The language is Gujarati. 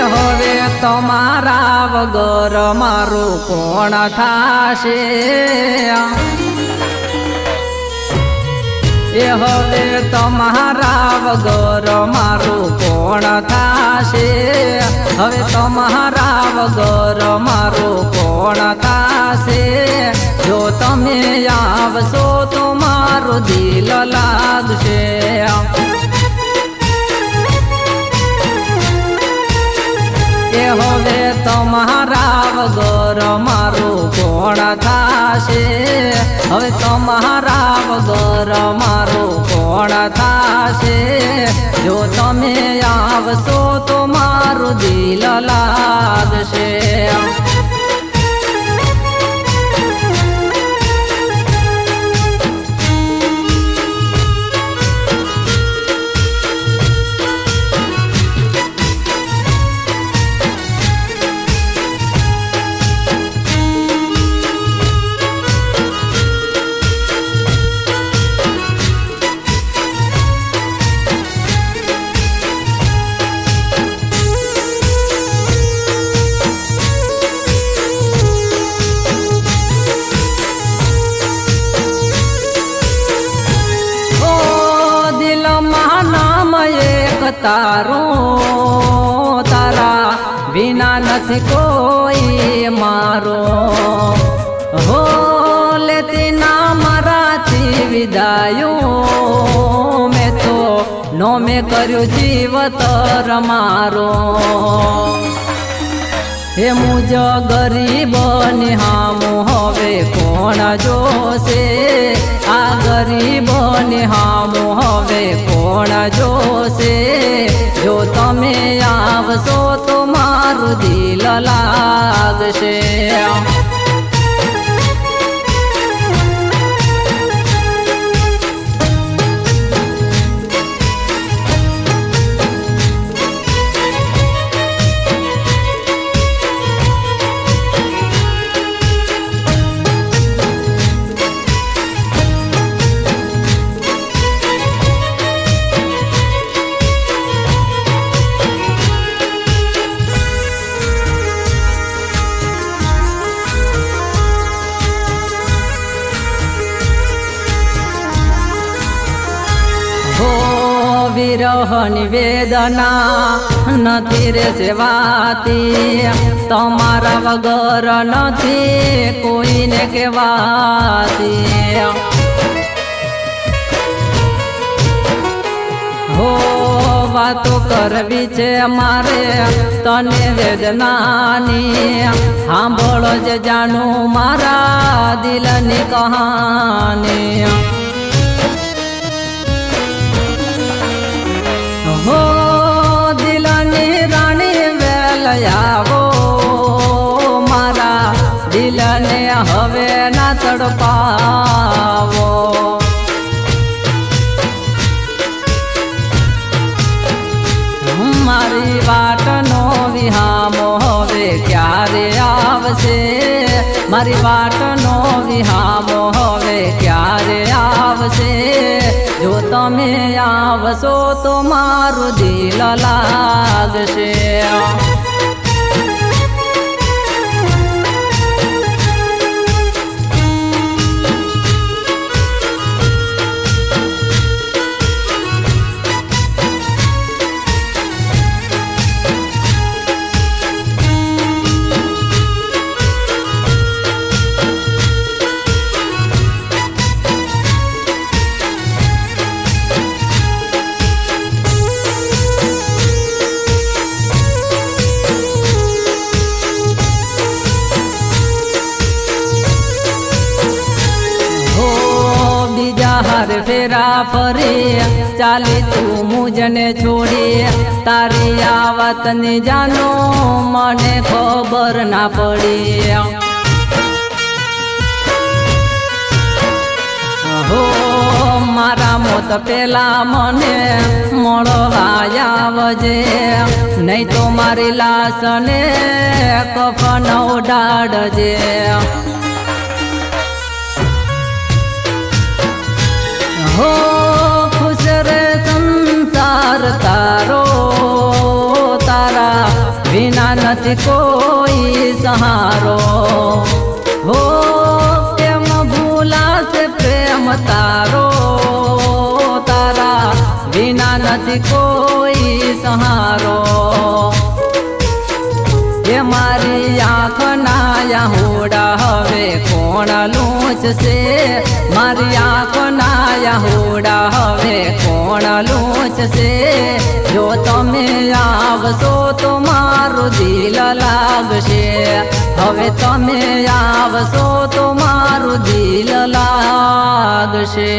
હવે તમારા વગર મારું કોણ થાશે એ હવે તમારા વગર મારું કોણ થાશે હવે તમારા વગર મારું કોણ થાશે જો તમે આવશો તો મારું દિલ લાગશે એ હવે તમારા વગર મારું કોણ થાશે હવે તમારા વગર મારું કોણ થાશે જો તમે આવશો તો મારું દિલ લાગશે તારો તારા વિના નથી કોઈ મારો હો લેતી ના મારાથી વિદાયો મેં તો નો મેં કર્યું જીવતર મારો હે મુજ ગરીબની હામું હવે કોણ જોશે આ ગરીબની હામું હવે કોણ જોશે જો તમે આવશો તો મારું દિલ લાગશે વિરહની વેદના નથી રે સેવાતી તમારા વગર નથી કોઈને કહેવાતી હો વાતો કરવી છે મારે તને વેદનાની સાંભળો જ જાણું મારા દિલની કહાની હો દિલની રાણી વેલ આવો મારા દિલને હવે ના તડપાવો મારી વાટનો વિહામો હવે ક્યારે આવશે મારી વાટનો વિહામો હવે ક્યારે આવશે જો તમે આવશો તો મારું દિલ લાગશે ફેરા ફરી ચાલી તું મુજને છોડી તારી આ વાતની જાનો મને ખબર ના પડી હો મારા મોત પેલા મને મળવા આવજે નહીં તો મારી લાશને કફન ઓઢાડજે हो खुश रे संसार तारो तारा નથી કોઈ સહારો હો કેમ ભૂલાશે પ્રેમ તારો તારા વિના નથી કોઈ સહારો એ મારી આંખના યાહોડા હવે કોણ લૂંચશે મારી આંખના યાહોડા હવે કોણ લૂંચશે જો તમે આવશો તો મારું દિલ લાગશે હવે તમે આવશો તો મારું દિલ લાગશે